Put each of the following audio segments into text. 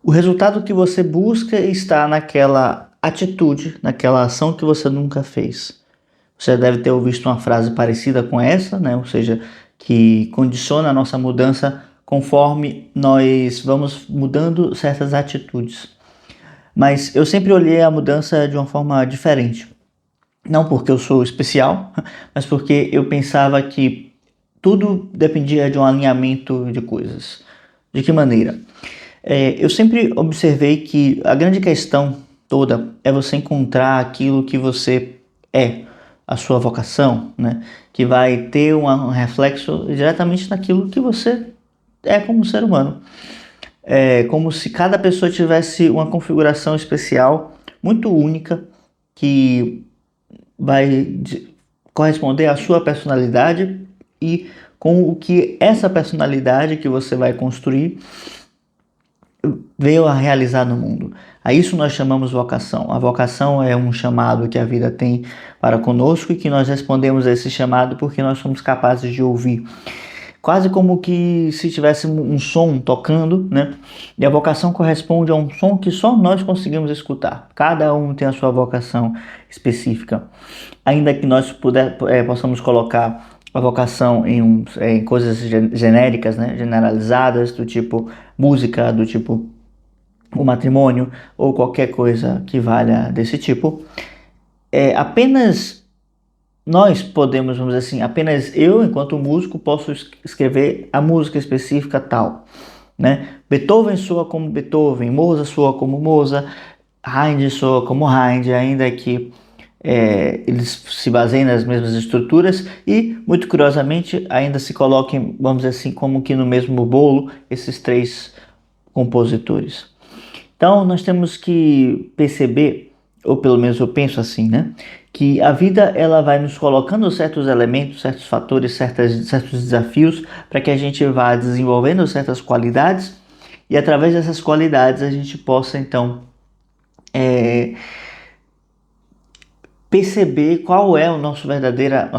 O resultado que você busca está naquela atitude, naquela ação que você nunca fez. Você deve ter ouvido uma frase parecida com essa, né? Ou seja, que condiciona a nossa mudança conforme nós vamos mudando certas atitudes. Mas eu sempre olhei a mudança de uma forma diferente. Não porque eu sou especial, mas porque eu pensava que tudo dependia de um alinhamento de coisas. De que maneira? Eu sempre observei que a grande questão toda é você encontrar aquilo que você é, a sua vocação, né? Que vai ter um reflexo diretamente naquilo que você é como ser humano. É como se cada pessoa tivesse uma configuração especial, muito única, que vai corresponder à sua personalidade e com o que essa personalidade que você vai construir veio a realizar no mundo. A isso nós chamamos vocação. A vocação é um chamado que a vida tem para conosco e que nós respondemos a esse chamado porque nós somos capazes de ouvir. Quase como que se tivesse um som tocando, né? E a vocação corresponde a um som que só nós conseguimos escutar. Cada um tem a sua vocação específica. Ainda que nós possamos colocar a vocação em coisas genéricas, né? Generalizadas, do tipo música, do tipo o matrimônio ou qualquer coisa que valha desse tipo, apenas nós podemos, vamos dizer assim, apenas eu, enquanto músico, posso escrever a música específica tal, né? Beethoven soa como Beethoven, Mozart soa como Mozart, Haydn soa como Haydn, ainda que eles se baseiem nas mesmas estruturas e, muito curiosamente, ainda se coloquem, vamos dizer assim, como que no mesmo bolo, esses três compositores. Então, nós temos que perceber, ou pelo menos eu penso assim, né? Que a vida ela vai nos colocando certos elementos, certos fatores, certos desafios para que a gente vá desenvolvendo certas qualidades e através dessas qualidades a gente possa então perceber qual é a nossa verdadeira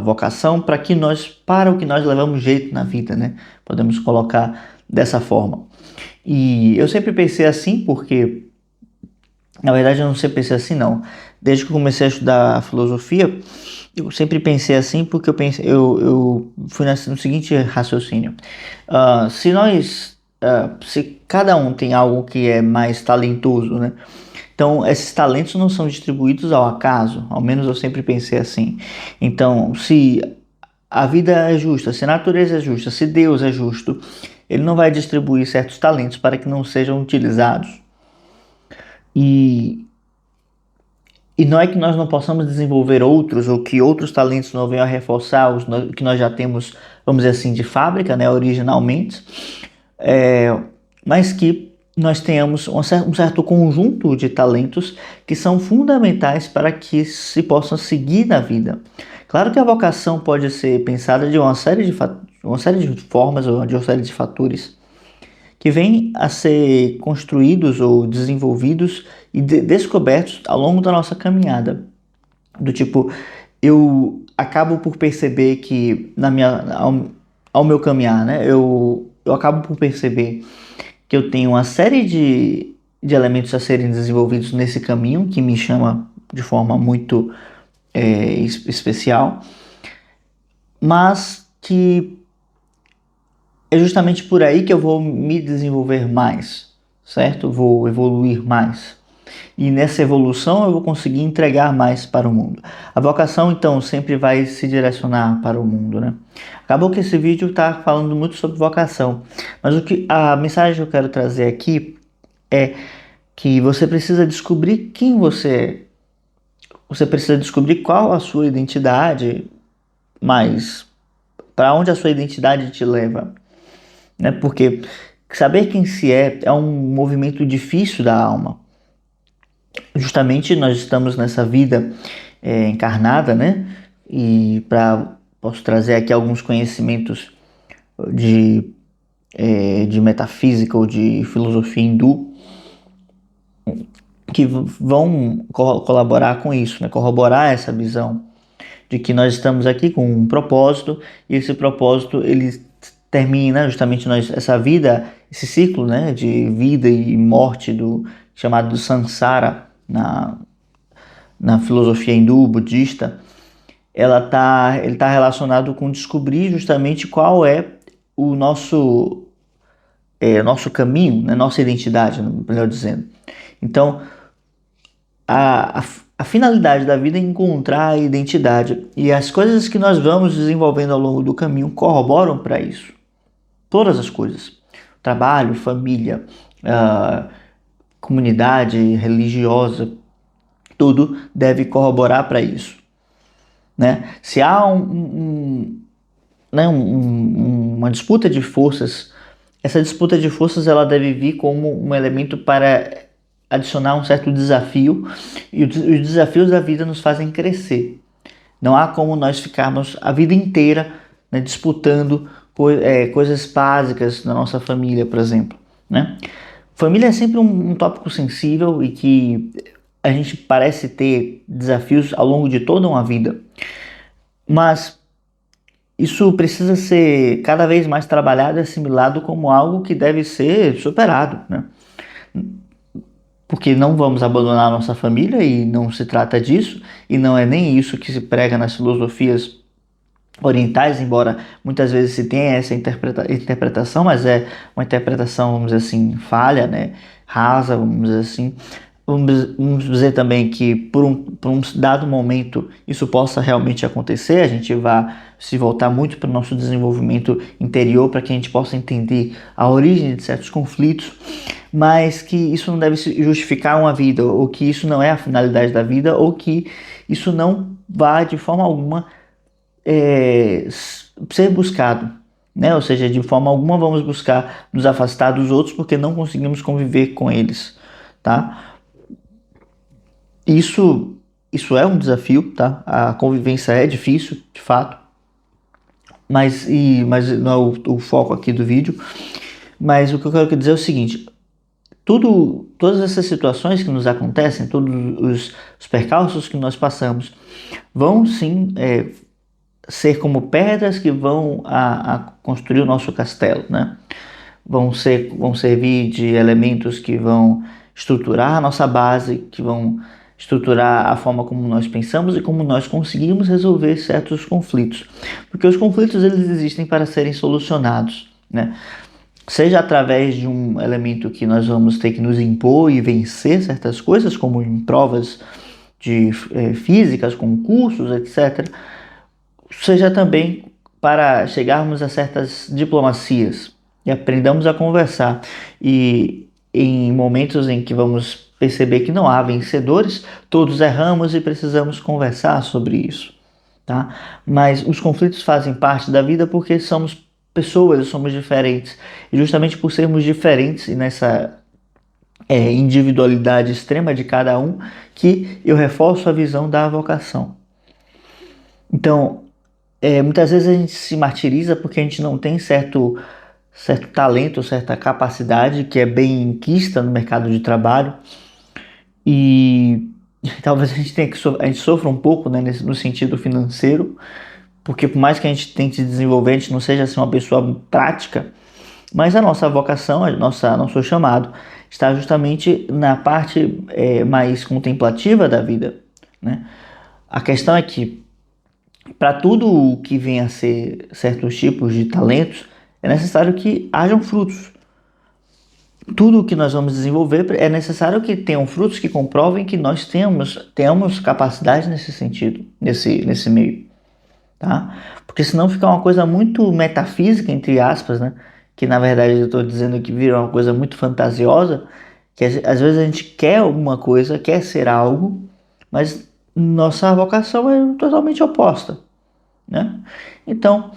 vocação para o que nós levamos jeito na vida, né? Podemos colocar dessa forma. E eu sempre pensei assim porque, na verdade, eu não sempre pensei assim não. Desde que eu comecei a estudar filosofia, eu sempre pensei assim porque eu fui no seguinte raciocínio. Se cada um tem algo que é mais talentoso, né? Então, esses talentos não são distribuídos ao acaso, ao menos eu sempre pensei assim. Então, se a vida é justa, se a natureza é justa, se Deus é justo, ele não vai distribuir certos talentos para que não sejam utilizados. E, e não é que nós não possamos desenvolver outros ou que outros talentos não venham a reforçar os que nós já temos, vamos dizer assim, de fábrica, né, originalmente, mas que nós tenhamos um certo conjunto de talentos que são fundamentais para que se possam seguir na vida. Claro que a vocação pode ser pensada de uma série de formas ou de uma série de fatores que vêm a ser construídos ou desenvolvidos e descobertos ao longo da nossa caminhada. Do tipo, eu acabo por perceber que ao meu caminhar, né, eu acabo por perceber que eu tenho uma série de elementos a serem desenvolvidos nesse caminho que me chama de forma muito especial, mas que é justamente por aí que eu vou me desenvolver mais, certo? Vou evoluir mais. E nessa evolução eu vou conseguir entregar mais para o mundo. A vocação, então, sempre vai se direcionar para o mundo, né? Acabou que esse vídeo está falando muito sobre vocação, mas a mensagem que eu quero trazer aqui é que você precisa descobrir quem você é. Você precisa descobrir qual a sua identidade, mas para onde a sua identidade te leva, né? Porque saber quem se é um movimento difícil da alma. Justamente nós estamos nessa vida encarnada, né? E posso trazer aqui alguns conhecimentos de, de metafísica ou de filosofia hindu que vão colaborar com isso, né? Corroborar essa visão de que nós estamos aqui com um propósito e esse propósito ele termina justamente essa vida, esse ciclo, né, de vida e morte chamado do samsara na filosofia hindu, budista. Ele tá relacionado com descobrir justamente qual é o nosso caminho, né, nossa identidade, melhor dizendo. Então, a finalidade da vida é encontrar a identidade, e as coisas que nós vamos desenvolvendo ao longo do caminho corroboram para isso. Todas as coisas. Trabalho, família, comunidade religiosa, tudo deve corroborar para isso. Né? Se há uma disputa de forças, essa disputa de forças ela deve vir como um elemento para adicionar um certo desafio, e os desafios da vida nos fazem crescer. Não há como nós ficarmos a vida inteira, né, disputando coisas básicas na nossa família, por exemplo. Né? Família é sempre um tópico sensível e que a gente parece ter desafios ao longo de toda uma vida. Mas isso precisa ser cada vez mais trabalhado e assimilado como algo que deve ser superado, né? Porque não vamos abandonar a nossa família e não se trata disso, e não é nem isso que se prega nas filosofias orientais, embora muitas vezes se tenha essa interpretação, mas é uma interpretação, vamos dizer assim, falha, né? Rasa, vamos dizer assim. Vamos dizer também que por um dado momento isso possa realmente acontecer, a gente vai se voltar muito para o nosso desenvolvimento interior para que a gente possa entender a origem de certos conflitos, mas que isso não deve justificar uma vida, ou que isso não é a finalidade da vida, ou que isso não vai de forma alguma ser buscado. Né? Ou seja, de forma alguma vamos buscar nos afastar dos outros porque não conseguimos conviver com eles. Tá? Isso é um desafio, tá? A convivência é difícil, de fato, mas não é o foco aqui do vídeo. Mas o que eu quero dizer é o seguinte: todas essas situações que nos acontecem, todos os percalços que nós passamos, vão sim ser como pedras que vão a construir o nosso castelo, né? Vão servir de elementos que vão estruturar a nossa base, que vão estruturar a forma como nós pensamos e como nós conseguimos resolver certos conflitos. Porque os conflitos eles existem para serem solucionados, né? Seja através de um elemento que nós vamos ter que nos impor e vencer certas coisas, como em provas de físicas, concursos, etc. Seja também para chegarmos a certas diplomacias e aprendamos a conversar. E em momentos em que vamos perceber que não há vencedores, todos erramos e precisamos conversar sobre isso, tá? Mas os conflitos fazem parte da vida porque somos pessoas, somos diferentes. E justamente por sermos diferentes e nessa individualidade extrema de cada um, que eu reforço a visão da vocação. Então, muitas vezes a gente se martiriza porque a gente não tem certo talento, certa capacidade que é bem quista no mercado de trabalho, e talvez a gente sofra um pouco, né, no sentido financeiro, porque por mais que a gente tente desenvolver, a gente não seja assim uma pessoa prática, mas a nossa vocação, nosso chamado está justamente na parte mais contemplativa da vida, né? A questão é que para tudo o que venha a ser certos tipos de talentos, é necessário que hajam frutos. Tudo o que nós vamos desenvolver é necessário que tenham frutos que comprovem que nós temos capacidade nesse sentido, nesse meio. Tá? Porque senão fica uma coisa muito metafísica, entre aspas, né? Que na verdade eu estou dizendo que vira uma coisa muito fantasiosa, que às vezes a gente quer alguma coisa, quer ser algo, mas nossa vocação é totalmente oposta, né? Então,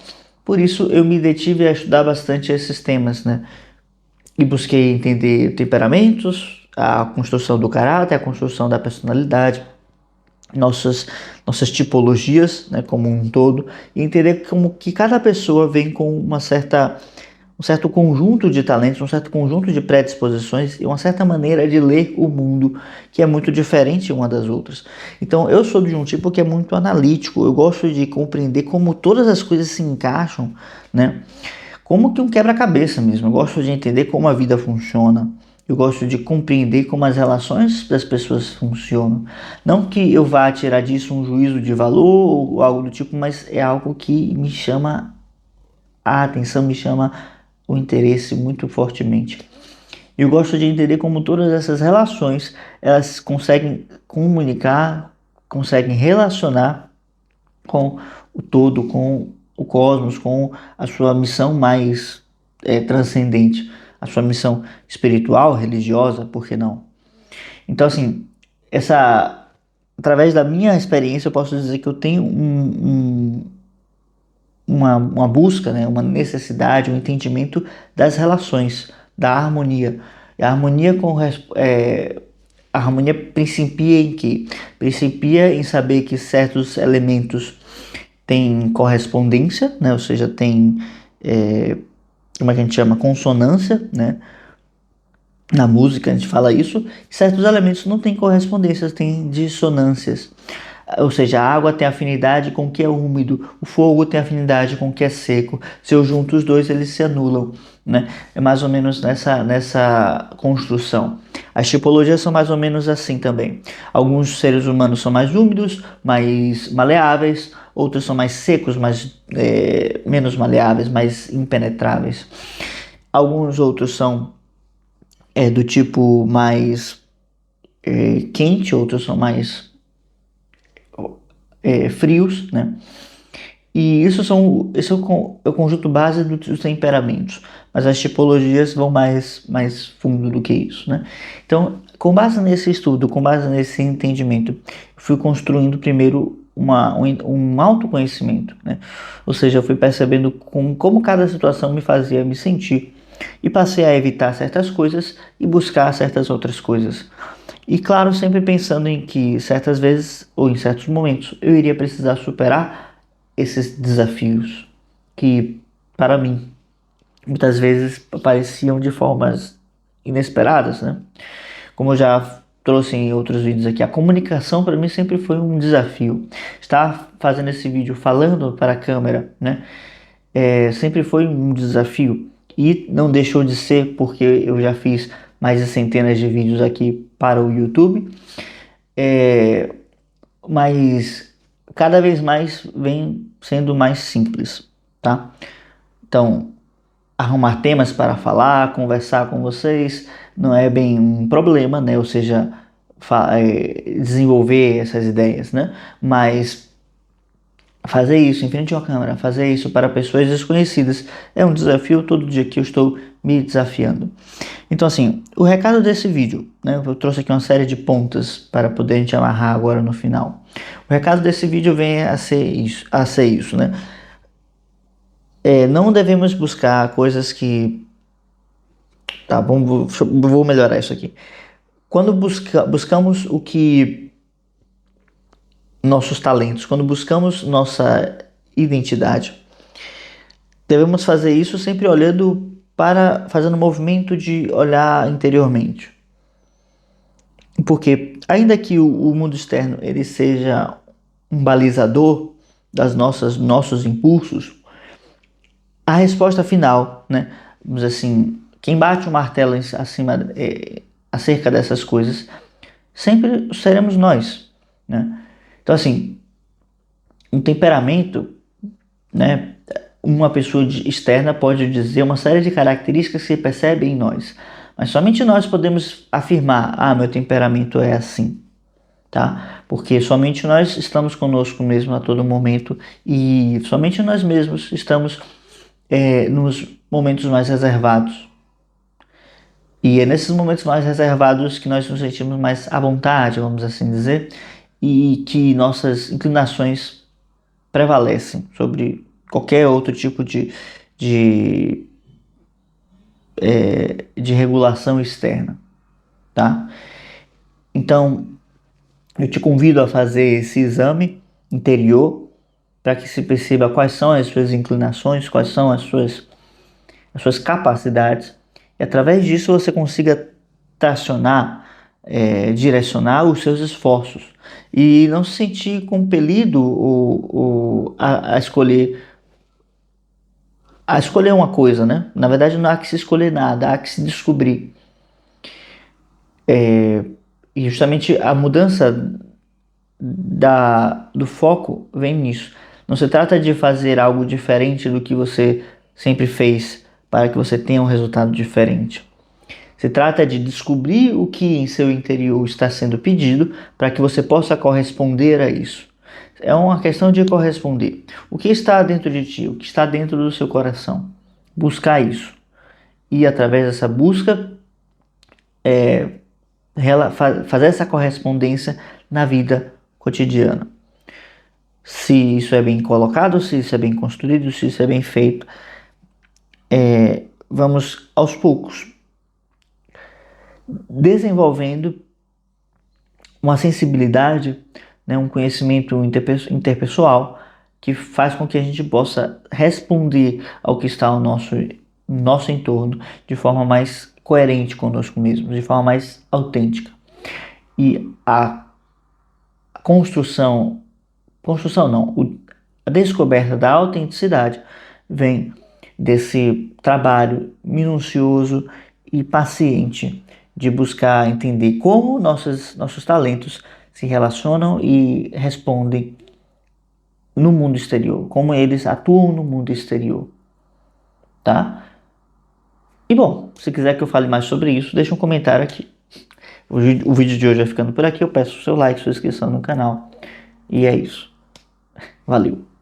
por isso eu me detive a estudar bastante esses temas, né? E busquei entender temperamentos, a construção do caráter, a construção da personalidade, nossas tipologias, né, como um todo, e entender como que cada pessoa vem com um certo conjunto de talentos, um certo conjunto de predisposições e uma certa maneira de ler o mundo que é muito diferente uma das outras. Então eu sou de um tipo que é muito analítico, eu gosto de compreender como todas as coisas se encaixam, né? como que um quebra-cabeça mesmo. Eu gosto de entender como a vida funciona. Eu gosto de compreender como as relações das pessoas funcionam. Não que eu vá tirar disso um juízo de valor ou algo do tipo, mas é algo que me chama a atenção, me chama o interesse muito fortemente. Eu gosto de entender como todas essas relações, elas conseguem comunicar, conseguem relacionar com o todo, com o cosmos, com a sua missão mais transcendente, a sua missão espiritual, religiosa, por que não? Então, assim, através da minha experiência, eu posso dizer que eu tenho uma busca, né, uma necessidade, um entendimento das relações, da harmonia. E a harmonia principia em quê? Principia em saber que certos elementos têm correspondência, né, ou seja, tem, como é que a gente chama? Consonância, né? Na música a gente fala isso, certos elementos não têm correspondências, têm dissonâncias. Ou seja, a água tem afinidade com o que é úmido, o fogo tem afinidade com o que é seco. Se eu junto os dois, eles se anulam, né? É mais ou menos nessa construção. As tipologias são mais ou menos assim também. Alguns seres humanos são mais úmidos, mais maleáveis, outros são mais secos, menos maleáveis, mais impenetráveis. Alguns outros são do tipo mais quente, outros são mais frios, né? E esse é o conjunto base dos temperamentos, mas as tipologias vão mais fundo do que isso, né? Então, com base nesse estudo, com base nesse entendimento, fui construindo primeiro um autoconhecimento, né? Ou seja, eu fui percebendo como cada situação me fazia me sentir e passei a evitar certas coisas e buscar certas outras coisas. E claro, sempre pensando em que certas vezes ou em certos momentos eu iria precisar superar esses desafios que, para mim, muitas vezes apareciam de formas inesperadas, né? Como eu já trouxe em outros vídeos aqui, a comunicação para mim sempre foi um desafio. Estar fazendo esse vídeo falando para a câmera, né? Sempre foi um desafio e não deixou de ser porque eu já fiz mais de centenas de vídeos aqui para o YouTube, mas cada vez mais vem sendo mais simples, tá? Então, arrumar temas para falar, conversar com vocês, não é bem um problema, né? Ou seja, desenvolver essas ideias, né? Mas fazer isso em frente a uma câmera, fazer isso para pessoas desconhecidas é um desafio todo dia que eu estou me desafiando. Então, assim, o recado desse vídeo, né? Eu trouxe aqui uma série de pontas para poder a gente amarrar agora no final. O recado desse vídeo vem a ser isso, né? Não devemos buscar coisas que... Tá bom, vou melhorar isso aqui. Quando buscamos o que... nossos talentos, quando buscamos nossa identidade, devemos fazer isso sempre olhando fazendo um movimento de olhar interiormente. Porque ainda que o mundo externo ele seja um balizador nossos impulsos, a resposta final, né, vamos dizer assim, quem bate o martelo acerca dessas coisas, sempre seremos nós, né? Então, assim, um temperamento, né, uma pessoa externa pode dizer uma série de características que se percebem em nós, mas somente nós podemos afirmar, meu temperamento é assim, tá? Porque somente nós estamos conosco mesmo a todo momento e somente nós mesmos estamos nos momentos mais reservados. E é nesses momentos mais reservados que nós nos sentimos mais à vontade, vamos assim dizer, e que nossas inclinações prevalecem sobre qualquer outro tipo de, de regulação externa, tá? Então, eu te convido a fazer esse exame interior para que se perceba quais são as suas inclinações, quais são as suas capacidades, e através disso você consiga tracionar, direcionar os seus esforços e não se sentir compelido a escolher a escolher uma coisa, né? Na verdade, não há que se escolher nada, há que se descobrir. E justamente a mudança do foco vem nisso. Não se trata de fazer algo diferente do que você sempre fez para que você tenha um resultado diferente. Se trata de descobrir o que em seu interior está sendo pedido para que você possa corresponder a isso. É uma questão de corresponder. O que está dentro de ti, o que está dentro do seu coração. Buscar isso. E através dessa busca, fazer essa correspondência na vida cotidiana. Se isso é bem colocado, se isso é bem construído, se isso é bem feito, vamos aos poucos desenvolvendo uma sensibilidade, né, um conhecimento interpessoal que faz com que a gente possa responder ao que está ao nosso entorno de forma mais coerente conosco mesmo, de forma mais autêntica. E a a descoberta da autenticidade vem desse trabalho minucioso e paciente de buscar entender como nossos talentos se relacionam e respondem no mundo exterior, como eles atuam no mundo exterior, tá? E bom, se quiser que eu fale mais sobre isso, deixa um comentário aqui. O vídeo de hoje vai ficando por aqui, eu peço o seu like, sua inscrição no canal, e é isso. Valeu!